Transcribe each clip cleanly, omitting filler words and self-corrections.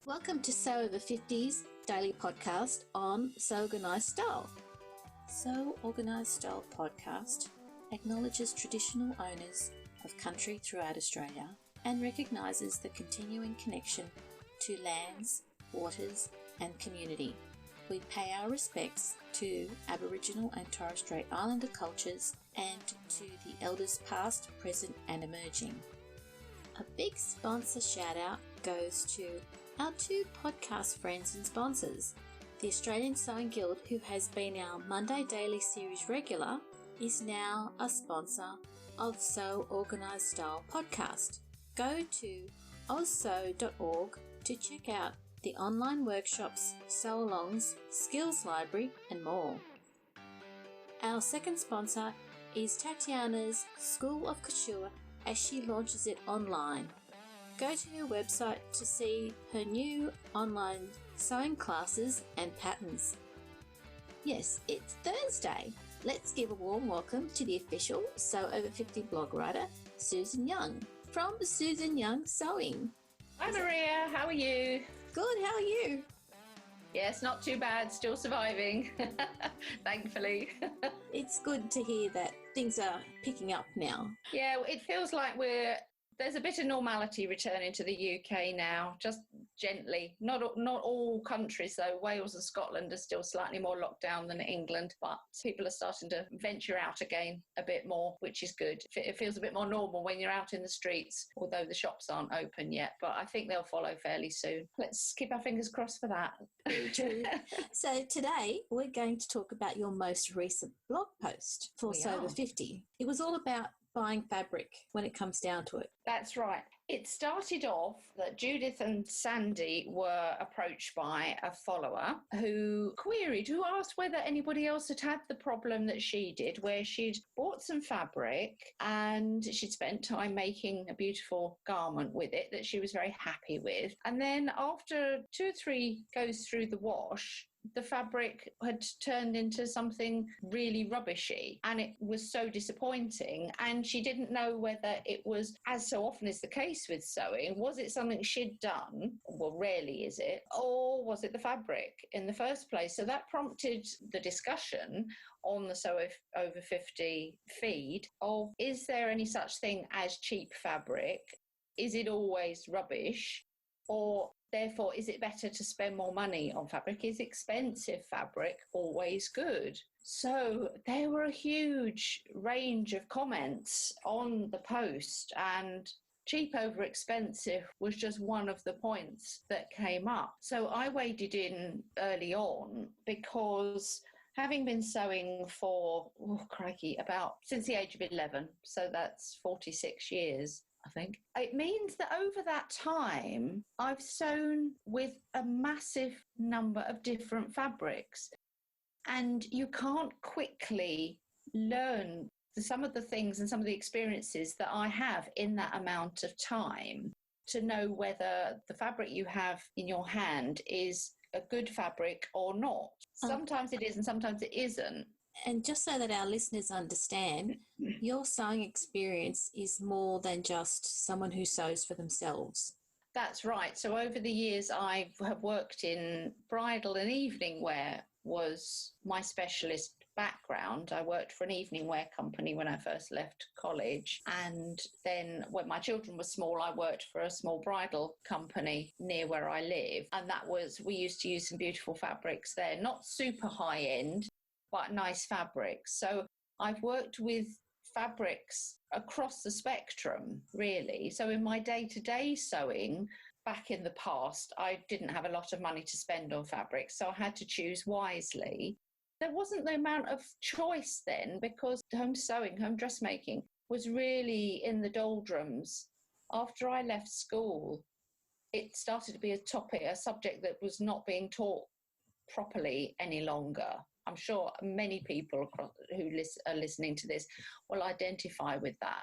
Welcome to Sew Over 50's daily podcast on Sew Organised Style. Sew Organised Style podcast acknowledges traditional owners of country throughout Australia and recognises the continuing connection to lands, waters and community. We pay our respects to Aboriginal and Torres Strait Islander cultures and to the elders past, present and emerging. A big sponsor shout out goes to our two podcast friends and sponsors. The Australian Sewing Guild, who has been our Monday Daily Series regular, is now a sponsor of Sew Organised Style podcast. Go to ozsew.org to check out the online workshops, sew-alongs, skills library and more. Our second sponsor is Tatiana's School of Couture as she launches it online. Go to her website to see her new online sewing classes and patterns. Yes, it's Thursday. Let's give a warm welcome to the official Sew Over 50 blog writer, Susan Young, from Susan Young Sewing. Hi Maria, how are you? Good, how are you? Yes, not too bad, still surviving, thankfully. It's good to hear that things are picking up now. Yeah, it feels like there's a bit of normality returning to the UK now, just gently. Not all countries though. Wales and Scotland are still slightly more locked down than England, but people are starting to venture out again a bit more, which is good. It feels a bit more normal when you're out in the streets, although the shops aren't open yet, but I think they'll follow fairly soon. Let's keep our fingers crossed for that. True. So today we're going to talk about your most recent blog post for Sew Over 50. It was all about buying fabric when it comes down to it. That's right. It started off that Judith and Sandy were approached by a follower who asked whether anybody else had had the problem that she did, where she'd bought some fabric and she'd spent time making a beautiful garment with it that she was very happy with. And then after 2 or 3 goes through the wash, the fabric had turned into something really rubbishy and it was so disappointing, and she didn't know whether it was, as so often is the case with sewing, was it something she'd done, well rarely is it, or was it the fabric in the first place? So that prompted the discussion on the Sew Over 50 feed of, is there any such thing as cheap fabric? Is it always rubbish? Or therefore, is it better to spend more money on fabric? Is expensive fabric always good? So there were a huge range of comments on the post, and cheap over expensive was just one of the points that came up. So I waded in early on because having been sewing for, since the age of 11, so that's 46 years, I think. It means that over that time, I've sewn with a massive number of different fabrics. And you can't quickly learn some of the things and some of the experiences that I have in that amount of time to know whether the fabric you have in your hand is a good fabric or not. Sometimes it is and sometimes it isn't. And just so that our listeners understand, your sewing experience is more than just someone who sews for themselves. That's right. So over the years, I have worked in bridal and evening wear was my specialist background. I worked for an evening wear company when I first left college. And then when my children were small, I worked for a small bridal company near where I live. And we used to use some beautiful fabrics there, not super high end, but nice fabrics. So I've worked with fabrics across the spectrum, really. So in my day-to-day sewing, back in the past, I didn't have a lot of money to spend on fabrics, so I had to choose wisely. There wasn't the amount of choice then, because home sewing, home dressmaking was really in the doldrums. After I left school, it started to be a subject that was not being taught properly any longer. I'm sure many people who are listening to this will identify with that.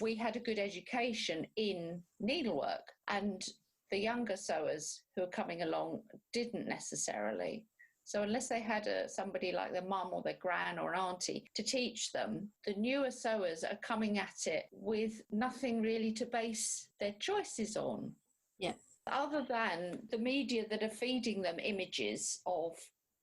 We had a good education in needlework, and the younger sewers who are coming along didn't necessarily. So unless they had somebody like their mum or their gran or an auntie to teach them, the newer sewers are coming at it with nothing really to base their choices on. Yeah. Other than the media that are feeding them images of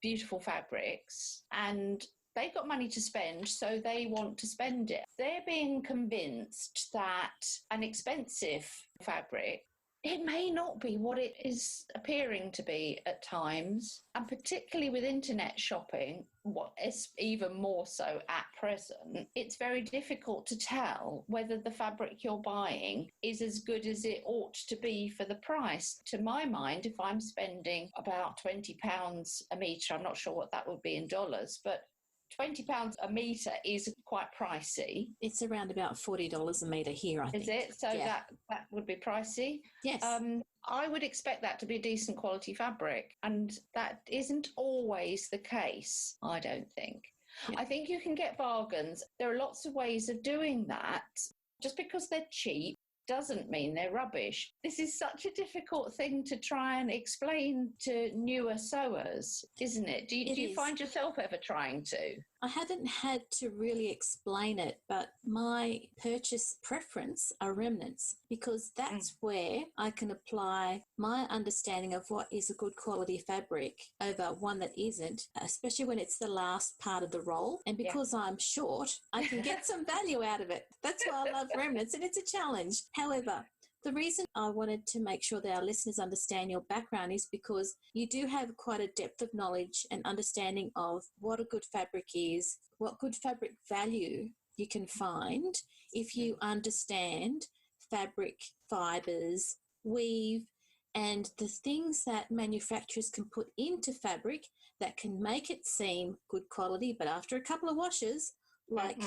beautiful fabrics, and they've got money to spend, so they want to spend it. They're being convinced that an expensive fabric, it may not be what it is appearing to be at times. And particularly with internet shopping, what is even more so at present, it's very difficult to tell whether the fabric you're buying is as good as it ought to be for the price. To my mind, if I'm spending about £20 a metre, I'm not sure what that would be in dollars, but £20 a metre is quite pricey. It's around about $40 a metre here, I think. Is it? So yeah. that would be pricey? Yes. I would expect that to be a decent quality fabric, and that isn't always the case, I don't think. Yeah. I think you can get bargains. There are lots of ways of doing that. Just because they're cheap doesn't mean they're rubbish. This is such a difficult thing to try and explain to newer sewers, isn't it? Do you find yourself ever trying to? I haven't had to really explain it, but my purchase preference are remnants, because that's where I can apply my understanding of what is a good quality fabric over one that isn't, especially when it's the last part of the roll. And because I'm short, I can get some value out of it. That's why I love remnants, and it's a challenge. However, the reason I wanted to make sure that our listeners understand your background is because you do have quite a depth of knowledge and understanding of what a good fabric is, what good fabric value you can find if you understand fabric, fibres, weave, and the things that manufacturers can put into fabric that can make it seem good quality, but after a couple of washes, like,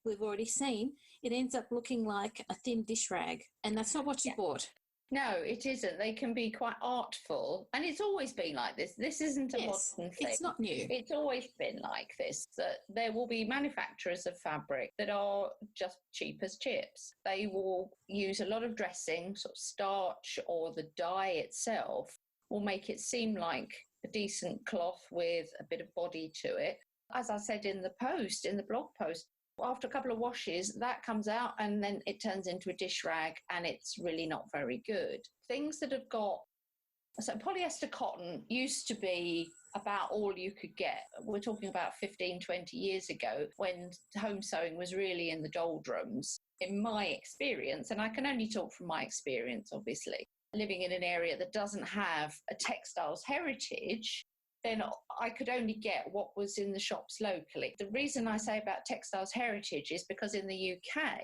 we've already seen, it ends up looking like a thin dish rag, and that's not what you bought. No, it isn't. They can be quite artful, and it's always been like this. This isn't a modern thing. It's not new. It's always been like this, that there will be manufacturers of fabric that are just cheap as chips. They will use a lot of dressing, sort of starch, or the dye itself will make it seem like a decent cloth with a bit of body to it. As I said in the blog post, after a couple of washes, that comes out and then it turns into a dish rag, and it's really not very good. Things that have got... So polyester cotton used to be about all you could get. We're talking about 15, 20 years ago, when home sewing was really in the doldrums. In my experience, and I can only talk from my experience, obviously, living in an area that doesn't have a textiles heritage, then I could only get what was in the shops locally. The reason I say about textiles heritage is because in the UK,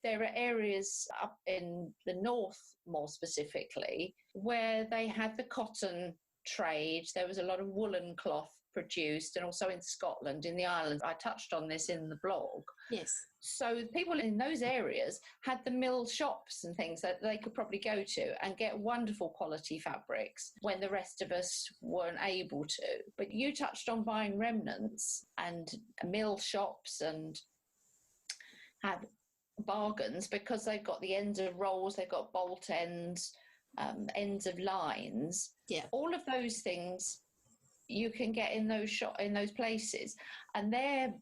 there are areas up in the north, more specifically, where they had the cotton trade. There was a lot of woolen cloth produced, and also in Scotland, in the islands. I touched on this in the blog. Yes. So people in those areas had the mill shops and things that they could probably go to and get wonderful quality fabrics when the rest of us weren't able to. But you touched on buying remnants, and mill shops and have bargains because they've got the ends of rolls, they've got bolt ends, ends of lines. Yeah. All of those things you can get in those places, and they're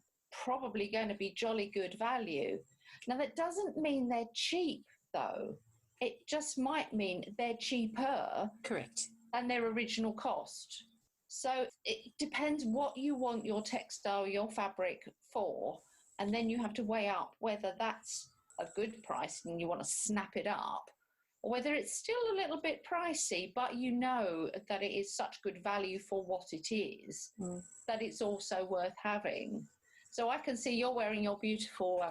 probably going to be jolly good value. Now, that doesn't mean they're cheap, though. It just might mean they're cheaper. Correct. Than their original cost. So it depends what you want your textile, your fabric for, and then you have to weigh up whether that's a good price and you want to snap it up, or whether it's still a little bit pricey, but you know that it is such good value for what it is, that it's also worth having. So I can see you're wearing your beautiful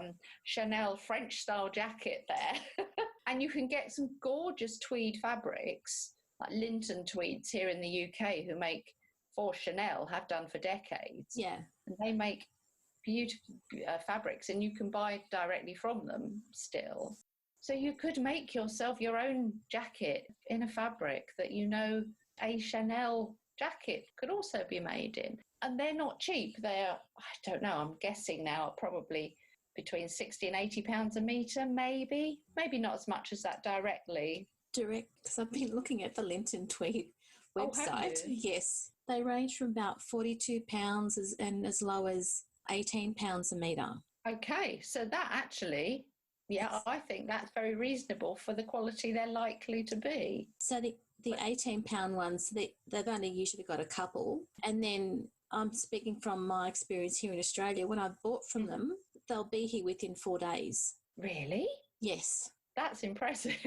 Chanel French-style jacket there. And you can get some gorgeous tweed fabrics, like Linton Tweeds here in the UK, who make for Chanel, have done for decades. Yeah. And they make beautiful fabrics, and you can buy directly from them still. So you could make yourself your own jacket in a fabric that you know a Chanel jacket could also be made in. And they're not cheap. They're, I don't know, I'm guessing now probably between 60 and 80 pounds a metre, maybe not as much as that directly. Direct, because I've been looking at the Linton Tweed website. Oh, have you? Yes. They range from about £42 and as low as £18 a metre. Okay, so that actually Yeah, I think that's very reasonable for the quality they're likely to be. So the 18-pound ones, they've only usually got a couple. And then I'm speaking from my experience here in Australia. When I've bought from them, they'll be here within 4 days. Really? Yes. That's impressive.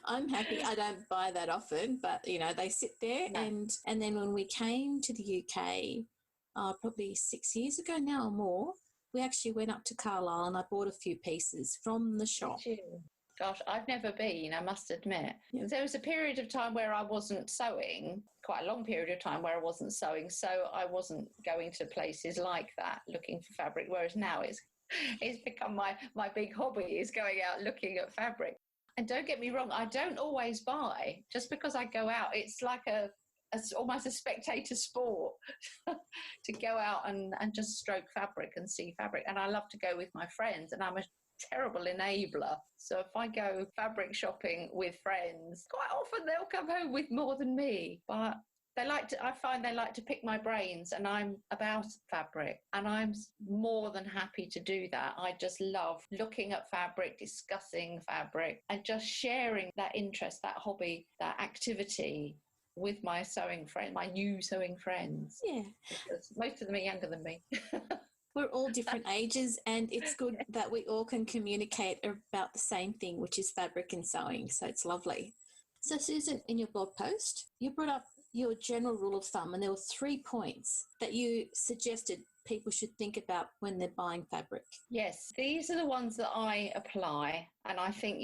I'm happy. I don't buy that often, but, they sit there. No. And then when we came to the UK, probably 6 years ago now or more, we actually went up to Carlisle and I bought a few pieces from the shop. Did you? Gosh, I've never been, I must admit. Yeah. There was a period of time where I wasn't sewing, quite a long period of time where I wasn't sewing, so I wasn't going to places like that looking for fabric, whereas now it's become my big hobby is going out looking at fabric. And don't get me wrong, I don't always buy. Just because I go out, it's like almost a spectator sport to go out and just stroke fabric and see fabric. And I love to go with my friends, and I'm a terrible enabler. So if I go fabric shopping with friends, quite often they'll come home with more than me. But I find they like to pick my brains, and I'm about fabric, and I'm more than happy to do that. I just love looking at fabric, discussing fabric, and just sharing that interest, that hobby, that activity with my new sewing friends. Yeah. Because most of them are younger than me. We're all different ages, and it's good that we all can communicate about the same thing, which is fabric and sewing. So it's lovely. So, Susan, in your blog post, you brought up your general rule of thumb, and there were 3 points that you suggested people should think about when they're buying fabric. Yes, these are the ones that I apply, and I think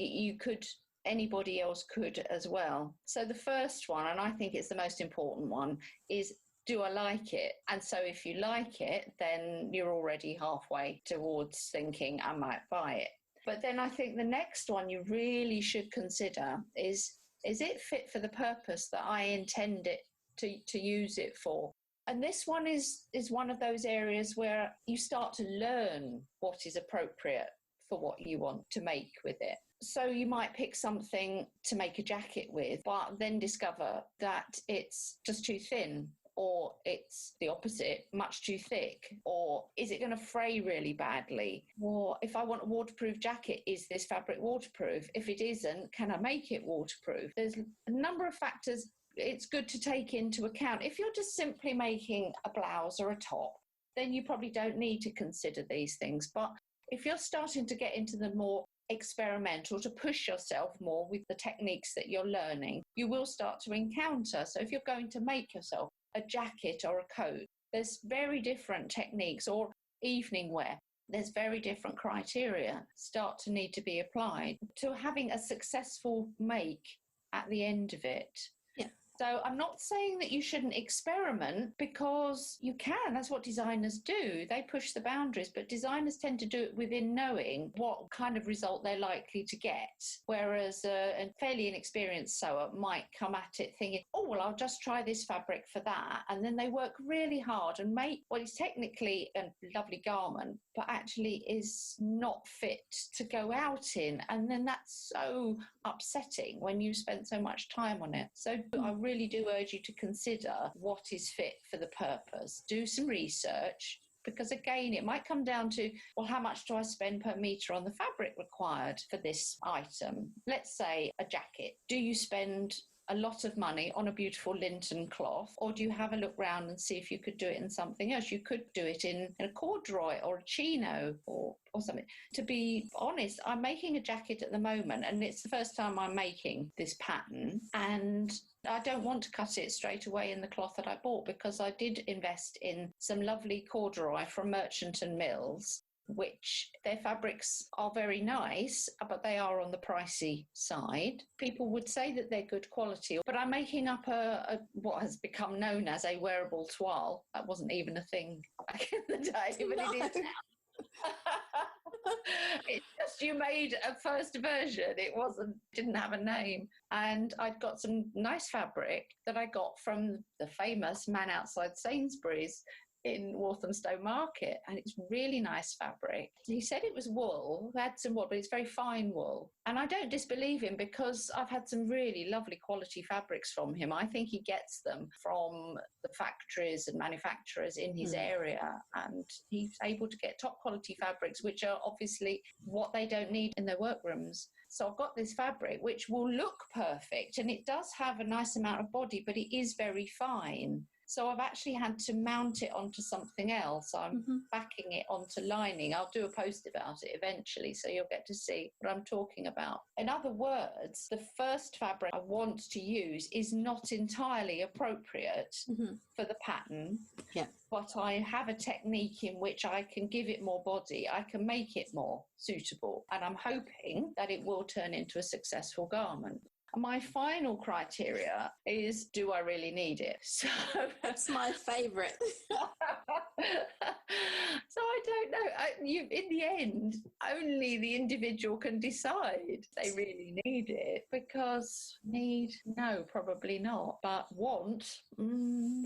anybody else could as well. So the first one, and I think it's the most important one, is, do I like it? And so if you like it, then you're already halfway towards thinking I might buy it. But then I think the next one you really should consider is it fit for the purpose that I intend it to use it for? And this one is one of those areas where you start to learn what is appropriate for what you want to make with it. So you might pick something to make a jacket with, but then discover that it's just too thin, or it's the opposite, much too thick, or is it going to fray really badly? Or if I want a waterproof jacket, is this fabric waterproof? If it isn't, can I make it waterproof? There's a number of factors it's good to take into account. If you're just simply making a blouse or a top, then you probably don't need to consider these things. But if you're starting to get into the more experimental, to push yourself more with the techniques that you're learning, you will start to encounter. So if you're going to make yourself a jacket or a coat, there's very different techniques, or evening wear. There's very different criteria start to need to be applied to having a successful make at the end of it. Yeah. So I'm not saying that you shouldn't experiment, because you can. That's what designers do. They push the boundaries, but designers tend to do it within knowing what kind of result they're likely to get. Whereas a fairly inexperienced sewer might come at it thinking, oh, well, I'll just try this fabric for that. And then they work really hard and make what is technically a lovely garment, but actually is not fit to go out in. And then that's so upsetting when you spent so much time on it. So I really do urge you to consider what is fit for the purpose. Do some research, because again, it might come down to, well, how much do I spend per metre on the fabric required for this item? Let's say a jacket. Do you spend a lot of money on a beautiful Linton cloth, or do you have a look round and see if you could do it in something else? You could do it in a corduroy or a chino or something. To be honest, I'm making a jacket at the moment, and it's the first time I'm making this pattern, and I don't want to cut it straight away in the cloth that I bought, because I did invest in some lovely corduroy from Merchant and Mills, which their fabrics are very nice, but they are on the pricey side. People would say that they're good quality, but I'm making up what has become known as a wearable toile. That wasn't even a thing back in the day, but No. it is now. It's just you made a first version. It didn't have a name. And I'd got some nice fabric that I got from the famous Man Outside Sainsbury's, in Walthamstow Market, and it's really nice fabric. He said it was wool, had some wool, but it's very fine wool. And I don't disbelieve him, because I've had some really lovely quality fabrics from him. I think he gets them from the factories and manufacturers in his area, and he's able to get top quality fabrics, which are obviously what they don't need in their workrooms. So I've got this fabric which will look perfect, and it does have a nice amount of body, but it is very fine. So I've actually had to mount it onto something else. I'm backing it onto lining. I'll do a post about it eventually, so you'll get to see what I'm talking about. In other words, the first fabric I want to use is not entirely appropriate for the pattern. Yeah. But I have a technique in which I can give it more body. I can make it more suitable. And I'm hoping that it will turn into a successful garment. My final criteria is, do I really need it? So that's my favourite. So I don't know. In the end, only the individual can decide they really need it, because no, probably not. But want,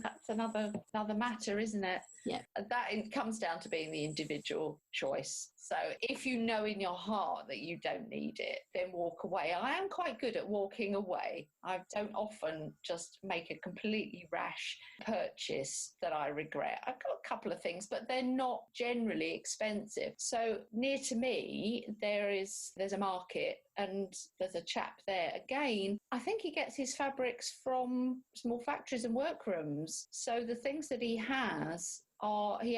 that's another matter, isn't it? Yeah. That comes down to being the individual choice. So if you know in your heart that you don't need it, then walk away. I am quite good at walking away. I don't often just make a completely rash purchase that I regret. I've got a couple of things, but they're not generally expensive. So near to me, there's a market, and there's a chap there. Again, I think he gets his fabrics from small factories and workrooms. So the things that he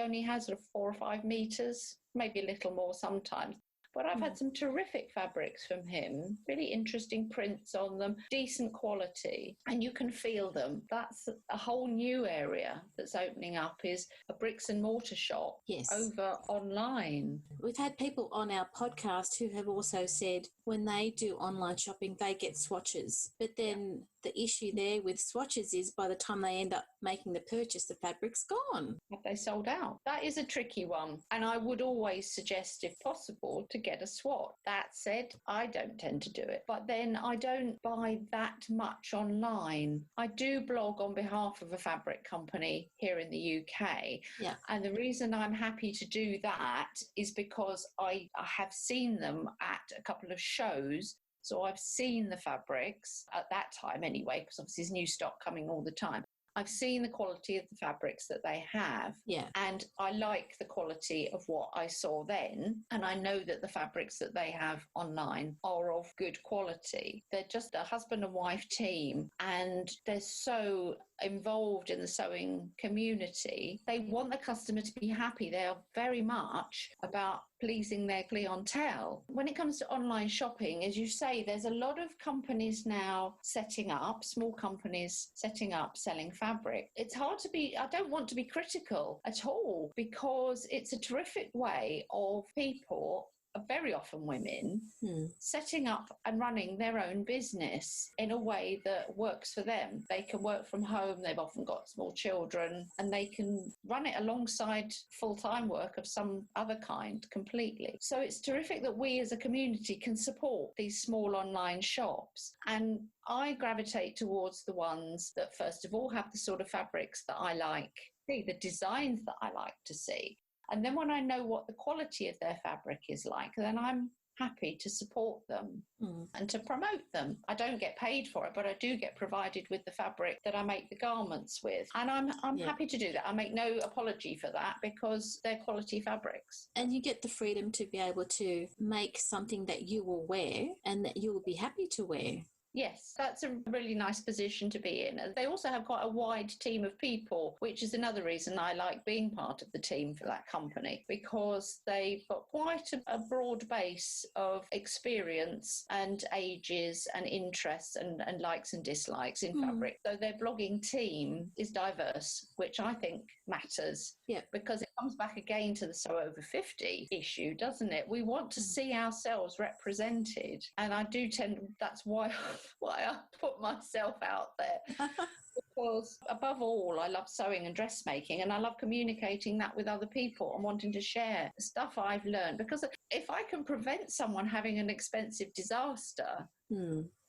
only has sort of 4 or 5 meters, maybe a little more sometimes. But I've had some terrific fabrics from him, really interesting prints on them, decent quality, and you can feel them. That's a whole new area that's opening up, is a bricks and mortar shop over online. We've had people on our podcast who have also said when they do online shopping, they get swatches. But then the issue there with swatches is by the time they end up making the purchase, the fabric's gone. Have they sold out? That is a tricky one. And I would always suggest, if possible, to get a swatch. That said, I don't tend to do it. But then I don't buy that much online. I do blog on behalf of a fabric company here in the UK. Yeah. And the reason I'm happy to do that is because I have seen them at a couple of shows. So I've seen the fabrics at that time anyway, because obviously there's new stock coming all the time. I've seen the quality of the fabrics that they have, and I like the quality of what I saw then, and I know that the fabrics that they have online are of good quality. They're just a husband and wife team, and they're so involved in the sewing community. They want the customer to be happy. They are very much about pleasing their clientele. When it comes to online shopping, as you say, there's a lot of companies now setting up, small companies setting up, selling fabric. It's hard to be, I don't want to be critical at all, because it's a terrific way of people, very often women, setting up and running their own business in a way that works for them. They can work from home, they've often got small children, and they can run it alongside full-time work of some other kind completely. So it's terrific that we as a community can support these small online shops. And I gravitate towards the ones that first of all have the sort of fabrics that I like, the designs that I like to see. And then when I know what the quality of their fabric is like, then I'm happy to support them and to promote them. I don't get paid for it, but I do get provided with the fabric that I make the garments with. And I'm happy to do that. I make no apology for that, because they're quality fabrics. And you get the freedom to be able to make something that you will wear and that you will be happy to wear. Yes, that's a really nice position to be in. They also have quite a wide team of people, which is another reason I like being part of the team for that company, because they've got quite a broad base of experience and ages and interests and likes and dislikes in fabric. So their blogging team is diverse, which I think matters, because it comes back again to the So Over 50 issue, doesn't it? We want to see ourselves represented, and I do that's why I put myself out there. Because above all, I love sewing and dressmaking, and I love communicating that with other people and wanting to share the stuff I've learned. Because if I can prevent someone having an expensive disaster,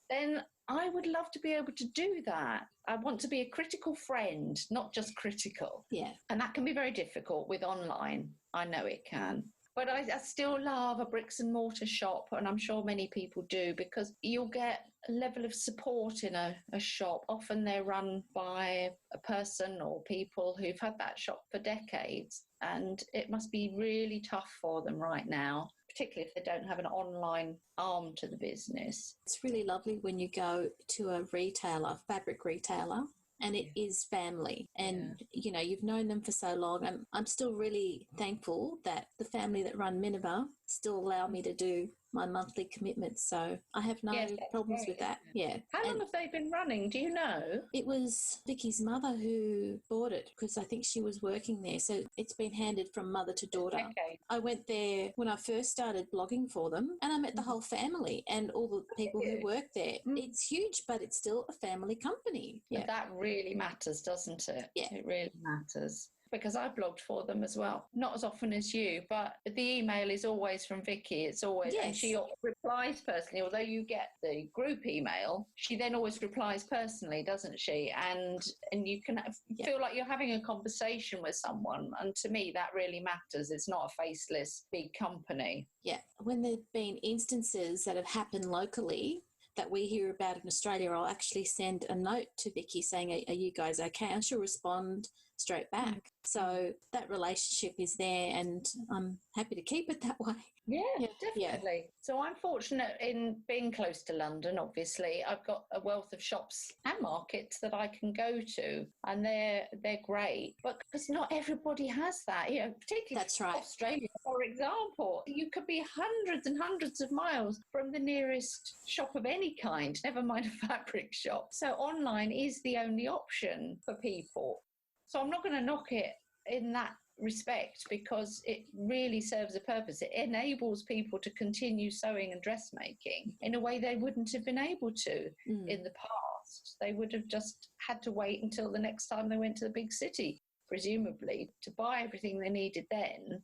then I would love to be able to do that. I want to be a critical friend, not just critical. Yeah. And that can be very difficult with online. I know it can. But I still love a bricks and mortar shop, and I'm sure many people do, because you'll get a level of support in a shop. Often they're run by a person or people who've had that shop for decades, and it must be really tough for them right now, particularly if they don't have an online arm to the business. It's really lovely when you go to a retailer, fabric retailer, and it is family, and you know, you've known them for so long. And I'm still really thankful that the family that run Minerva still allow me to do my monthly commitments, so I have no problems with that. Yeah. How long have they been running, do you know? It was Vicky's mother who bought it, because I think she was working there, so it's been handed from mother to daughter. Okay. I went there when I first started blogging for them, and I met the whole family and all the people who work there. It's huge, but it's still a family company. Yeah. But that really matters, doesn't it? Yeah. It really matters. Because I blogged for them as well. Not as often as you, but the email is always from Vicky. It's always, and she replies personally. Although you get the group email, she then always replies personally, doesn't she? And you can feel like you're having a conversation with someone. And to me, that really matters. It's not a faceless big company. Yeah. When there have been instances that have happened locally that we hear about in Australia, I'll actually send a note to Vicky saying, are you guys okay? And she'll respond straight back. So that relationship is there, and I'm happy to keep it that way. Yeah, definitely. So I'm fortunate in being close to London, obviously. I've got a wealth of shops and markets that I can go to, and they're great. But because not everybody has that, you know, particularly Australia, for example. You could be hundreds and hundreds of miles from the nearest shop of any kind, never mind a fabric shop. So online is the only option for people. So I'm not going to knock it in that respect, because it really serves a purpose. It enables people to continue sewing and dressmaking in a way they wouldn't have been able to in the past. They would have just had to wait until the next time they went to the big city, presumably, to buy everything they needed then.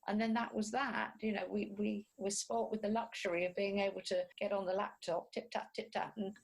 And then that was that. You know, we were spoilt with the luxury of being able to get on the laptop, tip tap,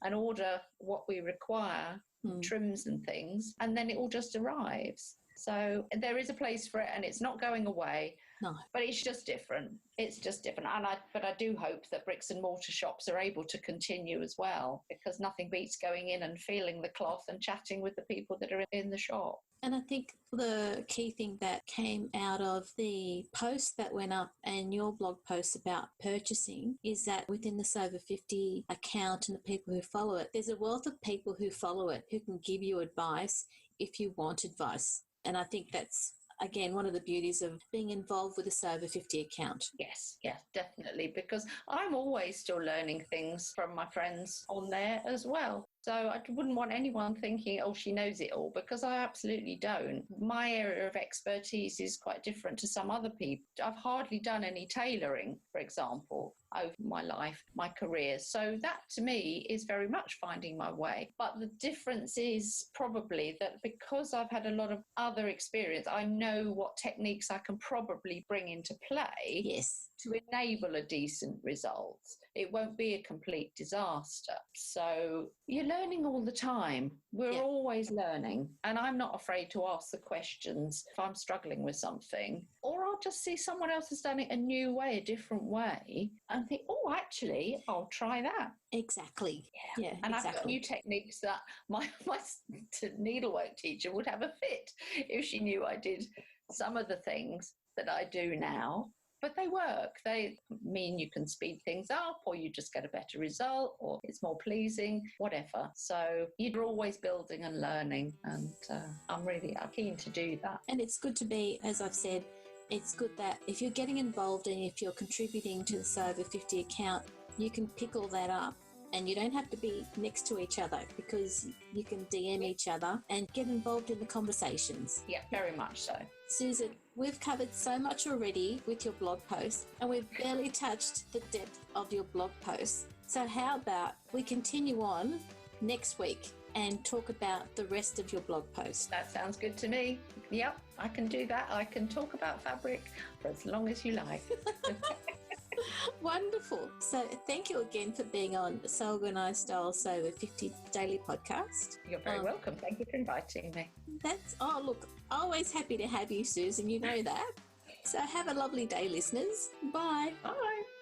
and order what we require, trims and things, and then it all just arrives. So there is a place for it, and it's not going away. No. But it's just different. It's just different. But I do hope that bricks and mortar shops are able to continue as well, because nothing beats going in and feeling the cloth and chatting with the people that are in the shop. And I think the key thing that came out of the post that went up and your blog post about purchasing is that within the Sew Over 50 account and the people who follow it, there's a wealth of people who follow it who can give you advice if you want advice. And I think that's, again, one of the beauties of being involved with a Sew Over 50 account. Yes, definitely, because I'm always still learning things from my friends on there as well. So I wouldn't want anyone thinking, oh, she knows it all, because I absolutely don't. My area of expertise is quite different to some other people. I've hardly done any tailoring, for example, over my life, my career. So that to me is very much finding my way. But the difference is probably that because I've had a lot of other experience, I know what techniques I can probably bring into play. Yes. To enable a decent result. It won't be a complete disaster. So you're learning all the time. We're always learning. And I'm not afraid to ask the questions if I'm struggling with something. Or I'll just see someone else has done it a new way, a different way, and think, oh, actually, I'll try that. Exactly. Yeah, and exactly. I've got new techniques that my needlework teacher would have a fit if she knew I did some of the things that I do now. But they work. They mean you can speed things up, or you just get a better result, or it's more pleasing, whatever. So you're always building and learning, and I'm keen to do that. And it's good to be, as I've said, it's good that if you're getting involved and if you're contributing to the Sew Over 50 account, you can pick all that up. And you don't have to be next to each other, because you can DM each other and get involved in the conversations. Yeah, very much so. Susan, we've covered so much already with your blog post, and we've barely touched the depth of your blog post. So how about we continue on next week and talk about the rest of your blog post? That sounds good to me. Yep, I can do that. I can talk about fabric for as long as you like. Wonderful. So thank you again for being on So Organised Style, So the 50 Daily Podcast. You're very welcome. Thank you for inviting me. Look, always happy to have you, Susan. You know that. So have a lovely day, listeners. Bye. Bye.